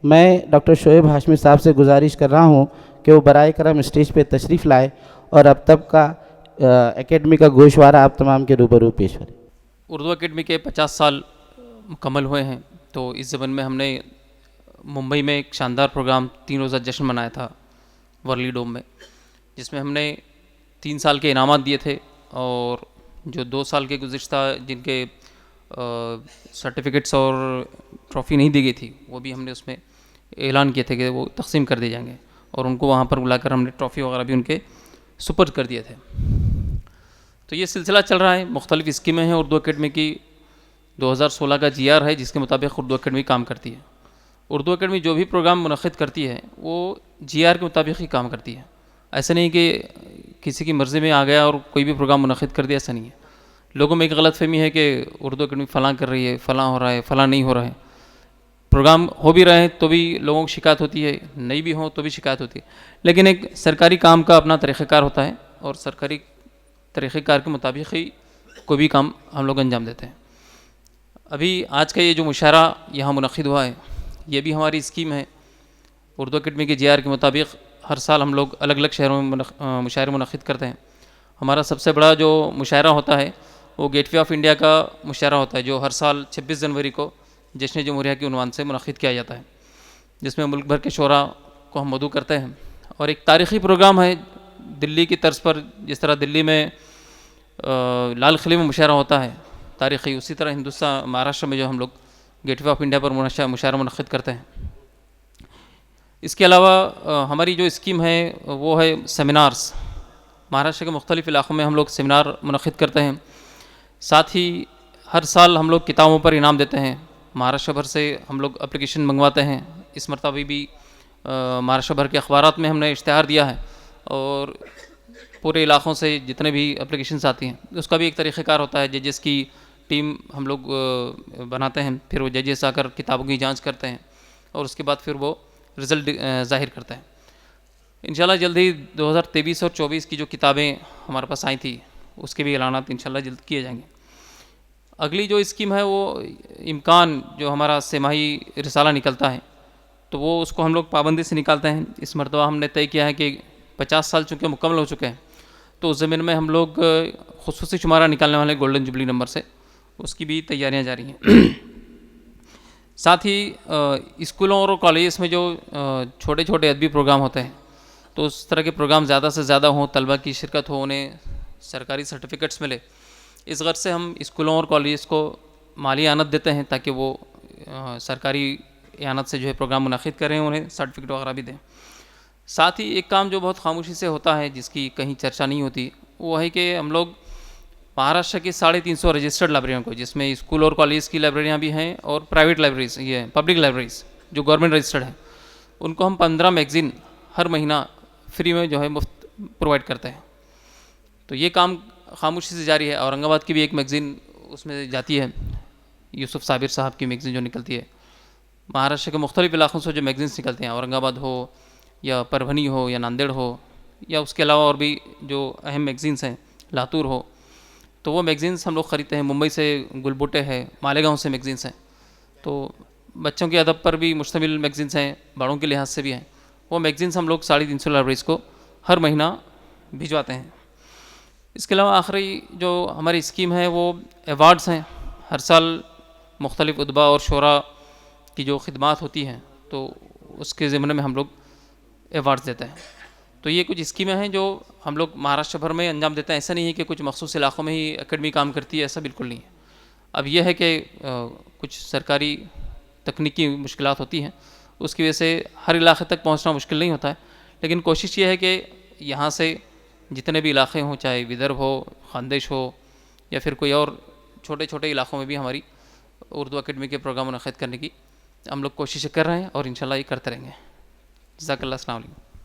میں ڈاکٹر شعیب ہاشمی صاحب سے گزارش کر رہا ہوں کہ وہ برائے کرم اسٹیج پہ تشریف لائے اور اب تک کا اکیڈمی کا گوشوارہ آپ تمام کے روبرو پیش کریں۔ اردو اکیڈمی کے 50 سال مکمل ہوئے ہیں، تو اس زمن میں ہم نے ممبئی میں ایک شاندار پروگرام 3 روزہ جشن منایا تھا ورلی ڈوم میں، جس میں ہم نے 3 سال کے انعامات دیے تھے، اور جو 2 سال کے گزشتہ جن کے سرٹیفکیٹس اور ٹرافی نہیں دی گئی تھی، وہ بھی ہم نے اس میں اعلان کیے تھے کہ وہ تقسیم کر دی جائیں گے، اور ان کو وہاں پر بلا کر ہم نے ٹرافی وغیرہ بھی ان کے سپرد کر دیے تھے۔ تو یہ سلسلہ چل رہا ہے، مختلف اسکیمیں ہیں اردو اکیڈمی کی۔ 2016 کا جی آر ہے جس کے مطابق اردو اکیڈمی کام کرتی ہے۔ اردو اکیڈمی جو بھی پروگرام منعقد کرتی ہے وہ جی آر کے مطابق ہی کام کرتی ہے، ایسا نہیں کہ کسی کی مرضی میں آ گیا اور کوئی بھی پروگرام منعقد کر دیا، ایسا نہیں ہے۔ لوگوں میں ایک غلط فہمی ہے کہ اردو اکیڈمی فلاں کر رہی ہے، فلاں ہو رہا ہے، فلاں نہیں ہو رہا ہے۔ پروگرام ہو بھی رہے ہیں تو بھی لوگوں کی شکایت ہوتی ہے، نہیں بھی ہوں تو بھی شکایت ہوتی ہے، لیکن ایک سرکاری کام کا اپنا طریقہ کار ہوتا ہے، اور سرکاری طریقہ کار کے مطابق ہی کوئی بھی کام ہم لوگ انجام دیتے ہیں۔ ابھی آج کا یہ جو مشاعرہ یہاں منعقد ہوا ہے، یہ بھی ہماری اسکیم ہے۔ اردو اکیڈمی کے جی آر کے مطابق ہر سال ہم لوگ الگ الگ شہروں میں مشاعرے منعقد کرتے ہیں۔ ہمارا سب سے بڑا جو مشاعرہ ہوتا ہے وہ گیٹ وے آف انڈیا کا مشاعرہ ہوتا ہے، جو ہر سال 26 جنوری کو جشن جمہوریہ کے عنوان سے منعقد کیا جاتا ہے، جس میں ملک بھر کے شعراء کو ہم مدعو کرتے ہیں۔ اور ایک تاریخی پروگرام ہے دلی کی طرز پر، جس طرح دلی میں لال قلعے میں مشاعرہ ہوتا ہے تاریخی، اسی طرح مہاراشٹر میں جو ہم لوگ گیٹ وے آف انڈیا پر مشاعرہ منعقد کرتے ہیں۔ اس کے علاوہ ہماری جو اسکیم ہے وہ ہے سیمینارز۔ مہاراشٹر کے مختلف علاقوں میں ہم لوگ سیمینار منعقد کرتے ہیں، ساتھ ہی ہر سال ہم لوگ کتابوں پر انعام دیتے ہیں۔ مہاراشٹر بھر سے ہم لوگ اپلیکیشن منگواتے ہیں، اس مرتبہ بھی مہاراشٹر بھر کے اخبارات میں ہم نے اشتہار دیا ہے، اور پورے علاقوں سے جتنے بھی اپلیکیشنز آتی ہیں اس کا بھی ایک طریقہ کار ہوتا ہے۔ ججز کی ٹیم ہم لوگ بناتے ہیں، پھر وہ ججز آ کر کتابوں کی جانچ کرتے ہیں، اور اس کے بعد پھر وہ رزلٹ ظاہر کرتے ہیں۔ انشاءاللہ جلد ہی 2023 اور 24 کی جو کتابیں ہمارے پاس آئی تھی اس کے بھی اعلانات انشاءاللہ جلد کیے جائیں گے۔ اگلی جو اسکیم ہے وہ امکان، جو ہمارا سہ ماہی رسالہ نکلتا ہے، تو وہ اس کو ہم لوگ پابندی سے نکالتے ہیں۔ اس مرتبہ ہم نے طے کیا ہے کہ 50 سال چونکہ مکمل ہو چکے ہیں، تو اس زمین میں ہم لوگ خصوصی شمارہ نکالنے والے گولڈن جوبلی نمبر سے، اس کی بھی تیاریاں جاری ہیں۔ ساتھ ہی اسکولوں اور کالجز میں جو چھوٹے چھوٹے ادبی پروگرام ہوتے ہیں، تو اس طرح کے پروگرام زیادہ سے زیادہ ہوں، طلبہ کی شرکت ہو، انہیں سرکاری سرٹیفکیٹس ملے، اس غرض سے ہم اسکولوں اور کالجز کو مالی اعانت دیتے ہیں تاکہ وہ سرکاری اعانت سے جو ہے پروگرام منعقد کریں، انہیں سرٹیفکیٹ وغیرہ بھی دیں۔ ساتھ ہی ایک کام جو بہت خاموشی سے ہوتا ہے، جس کی کہیں چرچا نہیں ہوتی، وہ ہے کہ ہم لوگ مہاراشٹر کی 350 رجسٹرڈ لائبریریوں کو، جس میں اسکول اور کالج کی لائبریریاں بھی ہیں اور پرائیویٹ لائبریریز، یہ پبلک لائبریریز جو گورنمنٹ رجسٹرڈ ہیں، ان کو ہم 15 میگزین ہر مہینہ فری میں جو ہے مفت پرووائڈ کرتے ہیں۔ تو یہ کام خاموشی سے جاری ہے۔ اورنگ آباد کی بھی ایک میگزین اس میں جاتی ہے، یوسف صابر صاحب کی میگزین جو نکلتی ہے۔ مہاراشٹر کے مختلف علاقوں سے جو میگزینس نکلتے ہیں، اورنگ آباد ہو یا پربھنی ہو یا ناندیڑ ہو، یا اس کے علاوہ اور بھی جو اہم میگزینس ہیں، لاتور ہو، تو وہ میگزینس ہم لوگ خریدتے ہیں۔ ممبئی سے گل بوٹے ہے، مالیگاؤں سے میگزینس ہیں، تو بچوں کے ادب پر بھی مشتمل میگزینس ہیں، بڑوں کے لحاظ سے بھی ہیں۔ وہ میگزینس ہم لوگ 350 لائبریریز کو ہر مہینہ بھجواتے ہیں۔ اس کے علاوہ آخری جو ہماری اسکیم ہے وہ ایوارڈز ہیں۔ ہر سال مختلف ادباء اور شعراء کی جو خدمات ہوتی ہیں، تو اس کے ضمن میں ہم لوگ ایوارڈز دیتے ہیں۔ تو یہ کچھ اسکیمیں ہیں جو ہم لوگ مہاراشٹر بھر میں انجام دیتے ہیں۔ ایسا نہیں ہے کہ کچھ مخصوص علاقوں میں ہی اکیڈمی کام کرتی ہے، ایسا بالکل نہیں ہے۔ اب یہ ہے کہ کچھ سرکاری تکنیکی مشکلات ہوتی ہیں، اس کی وجہ سے ہر علاقے تک پہنچنا مشکل نہیں ہوتا ہے، لیکن کوشش یہ ہے کہ یہاں سے جتنے بھی علاقے ہوں، چاہے ودربھ ہو، خاندیش ہو، یا پھر کوئی اور چھوٹے چھوٹے علاقوں میں بھی ہماری اردو اکیڈمی کے پروگرام منعقد کرنے کی ہم لوگ کوششیں کر رہے ہیں، اور انشاءاللہ یہ کرتے رہیں گے۔ جزاک اللہ، السلام علیکم۔